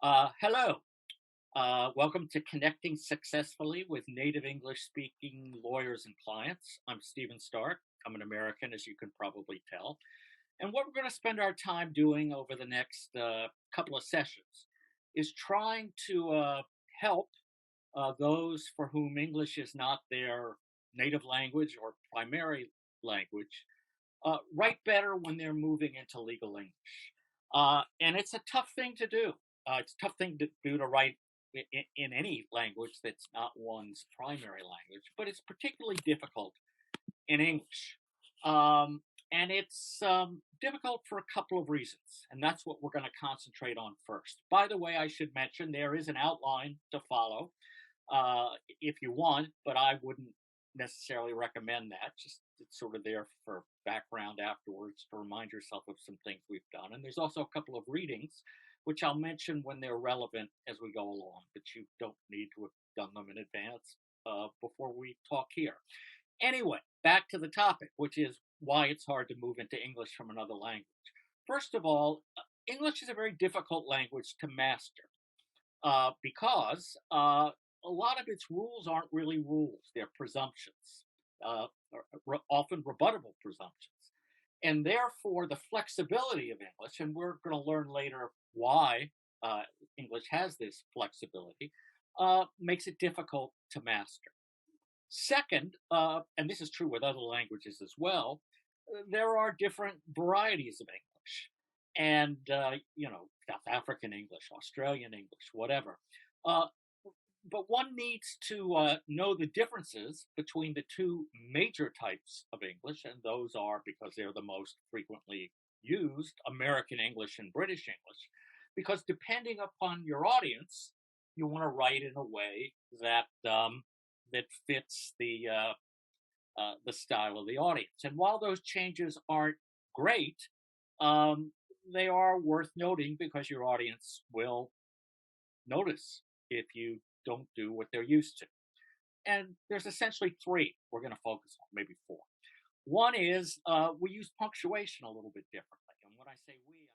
Hello. Welcome to Connecting Successfully with Native English Speaking Lawyers and Clients. I'm Stephen Stark. I'm an American, as you can probably tell. And what we're going to spend our time doing over the next couple of sessions is trying to help those for whom English is not their native language or primary language write better when they're moving into legal English. And it's a tough thing to do. It's a tough thing to do to write in any language that's not one's primary language, but it's particularly difficult in English. And it's difficult for a couple of reasons, and that's what we're going to concentrate on first. By the way, I should mention there is an outline to follow if you want, but I wouldn't necessarily recommend that. Just it's sort of there for background afterwards to remind yourself of some things we've done. And there's also a couple of readings, which I'll mention when they're relevant as we go along, but you don't need to have done them in advance before we talk here. Anyway, back to the topic, which is why it's hard to move into English from another language. First of all, English is a very difficult language to master because a lot of its rules aren't really rules, they're presumptions, often rebuttable presumptions. And therefore, the flexibility of English, and we're going to learn later why English has this flexibility, makes it difficult to master. Second, and this is true with other languages as well, there are different varieties of English. And, South African English, Australian English, whatever. Uh, but one needs to know the differences between the two major types of English, and those are, because they're the most frequently used, American English and British English. Because depending upon your audience, you want to write in a way that fits the style of the audience. And while those changes aren't great, um, they are worth noting because your audience will notice if you don't do what they're used to. And there's essentially three we're going to focus on, maybe four. One is we use punctuation a little bit differently. And when I say we,